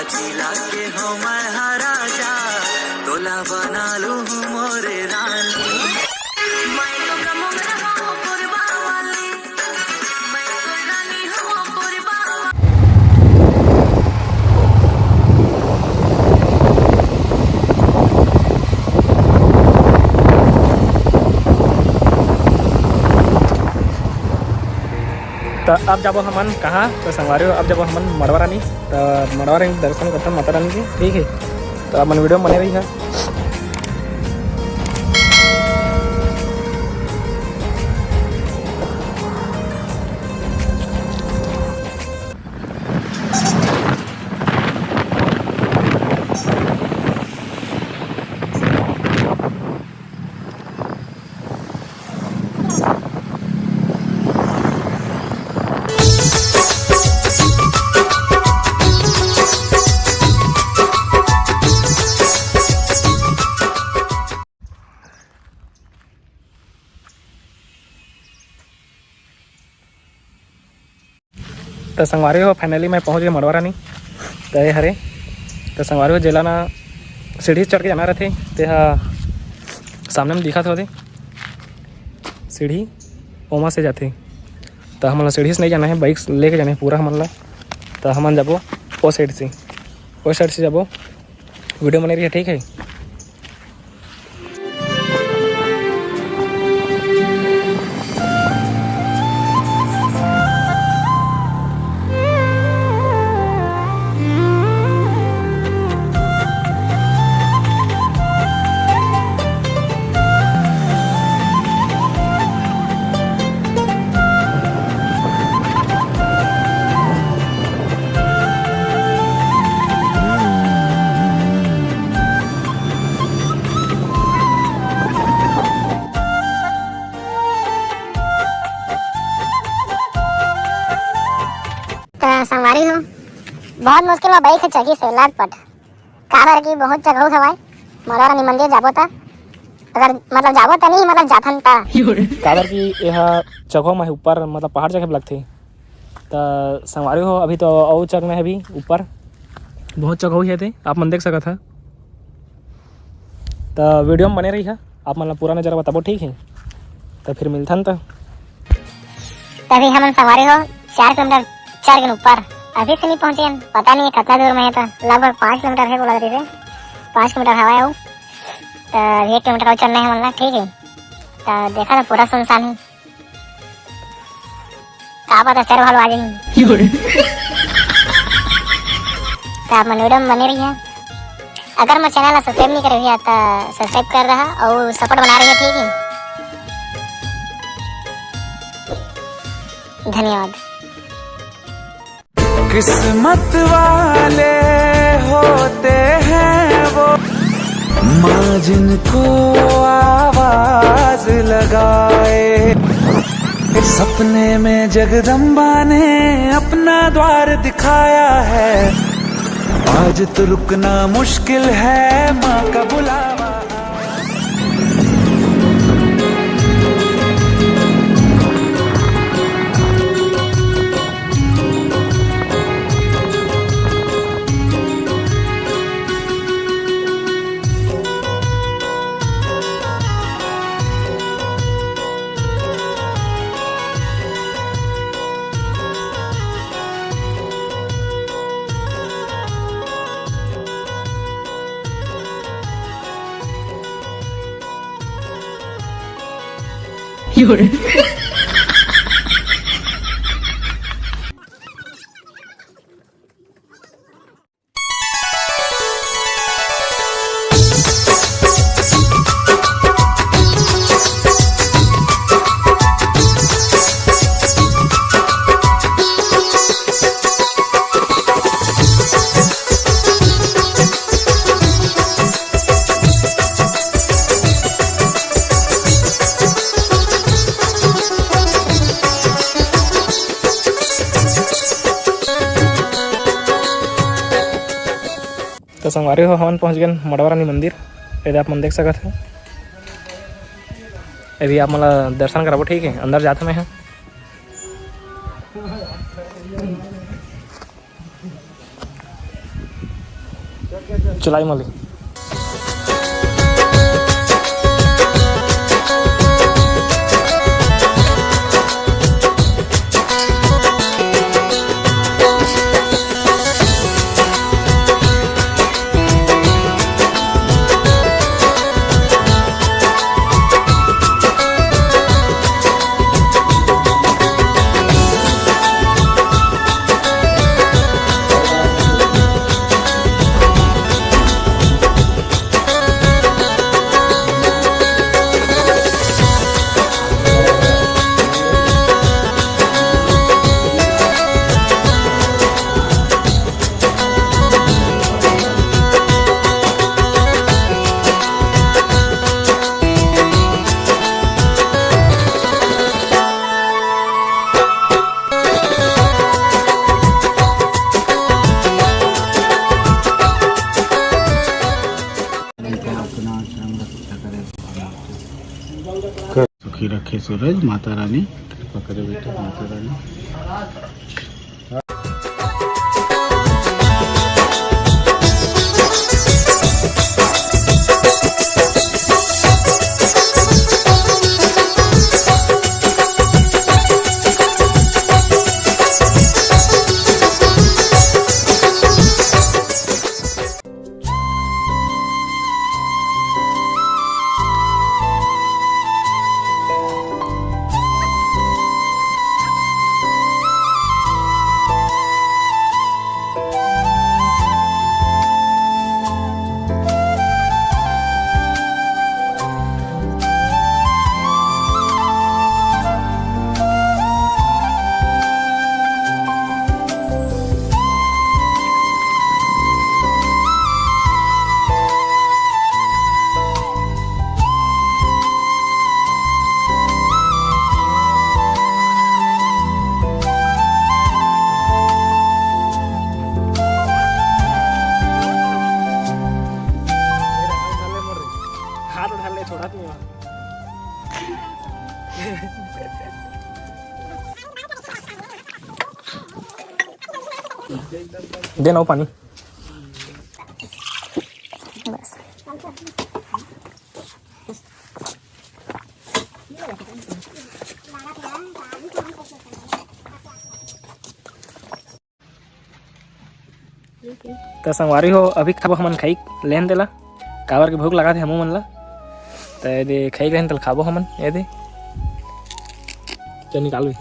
जिला के हो मैं राजा, तोला बना लूं मोरे रानी। मैं तो कमों में हूँ पुरबा वाली, मैं तो रानी हूँ पुरबा वाली। तो अब जब हमन कहाँ तो संगवारी हो, अब जब हमन मड़वा रानी तो मड़वा रानी दर्शन करते माता रानी के, ठीक है। तो अपन वीडियो बने रही है। तो संगवारी हो फाइनली मैं पहुंच गया मड़वा रानी गए हरे। तो संगवारी हो जेला ना सीढ़ी चढ़ के जाना रहे ते सामने में दिखा था सीढ़ी ओमा से जाते। तो हमन सीढ़ी से नहीं जाना है, बाइक लेके जाना है पूरा हमन ला। तो हमन जाबो वो साइड से जाबो, वीडियो बने रही है, ठीक है। संगवारी हो बहुत मुश्किल में बाइक चढ़ी से लाटपट काबर की बहुत जगह हवाई मड़वा रानी मंदिर जाबो ता, अगर मतलब जाबो ता नहीं मतलब जाथन ता काबर की यह जगह में ऊपर मतलब पहाड़ जगह लगथे। तो संगवारी हो अभी तो और चढ़ना है, अभी ऊपर बहुत जगह है थे, आप मन देख सकत है। तो वीडियो में बने रही है, आप मतलब पूरा नज़ारा बताबो, ठीक है। तो फिर मिलथन। तो तभी हम संगवारी हो 4 किलोमीटर चढ़ गए ऊपर, अभी से नहीं पहुंचे, पता नहीं कितना दूर में है। तो लगभग 5 किलोमीटर है बोला रही, 5 किलोमीटर हवा है वो। तो 1 किलोमीटर और चलना है बोलना, ठीक है। तो देखा था पूरा सुनसान है, कहा पता सर भालो आ जाएंगे। तो आप मन वीडियो में बने रही है। अगर मैं चैनल सब्सक्राइब नहीं कर रही है तो सब्सक्राइब कर रहा और सपोर्ट बना रही है, ठीक है। धन्यवाद। किस्मत वाले होते हैं वो माँ जिनको आवाज लगाए, सपने में जगदम्बा ने अपना द्वार दिखाया है। आज तो रुकना मुश्किल है, माँ का बुलावा। तो संगवारी हो हमन पहुँच गए मड़वा रानी मंदिर। यदि आप मन देख सकते हैं, यदि आप मला दर्शन कराबो, ठीक है। अंदर जाते में है। चलाई मली सुखी रखे सूरज माता रानी कृपा करे बेटा माता रानी। हाथ उठा ले छोड़ा नहीं दे ना पानी बस तो संगवारी हो अभी खाबो हमन खाई लेन देला काबर के भूख लगा थे हमू मन ला तो यदि खाई लेन तल खाबो हमन यदि चल निकाल भी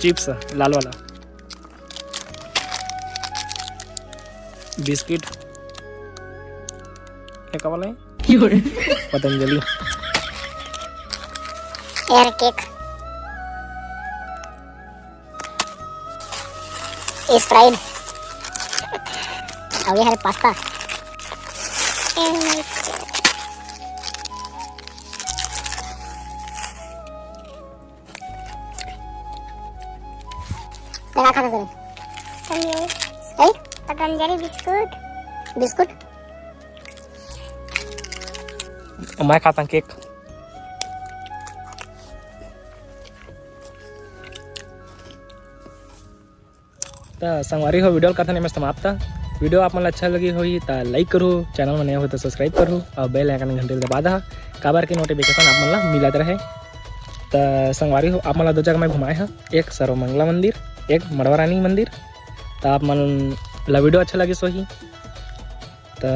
चिप्स लाल वाला बिस्किट क्या वाला है पतंजलि एयर केक स्प्राइट और ये है पास्ता क्या खाता सर पतंजलि बिस्कुट बिस्कुट मैं खाता हूँ केक तो संगवारी हो वीडियो करते मैं समाप्त वीडियो आप मन अच्छा लगी हुई तो लाइक करो चैनल में नया हो तो सब्सक्राइब करो और बेल आइकन घंटे दबा दहा काबर के नोटिफिकेशन आप मन ला मिलत रहे। तो संगवारी हो आप मन ला दो जगह में घुमाए हैं एक सर्वमंगला मंदिर एक मड़वारानी मंदिर। तो आप मन ला वीडियो अच्छा लगी सो ही तो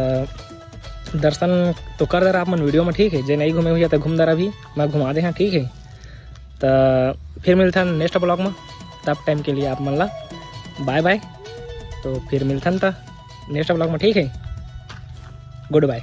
दर्शन तो कर दे रहा आप मन वीडियो में ठीक है जो नहीं घूमे हुई तो घूम दे भी मैं घुमा दे हाँ ठीक है। तो फिर मिलते हैं नेक्स्ट ब्लॉग में तब टाइम के लिए आप मन ला बाय बाय। तो फिर मिलते हैं नेक्स्ट ब्लॉग में ठीक है गुड बाय।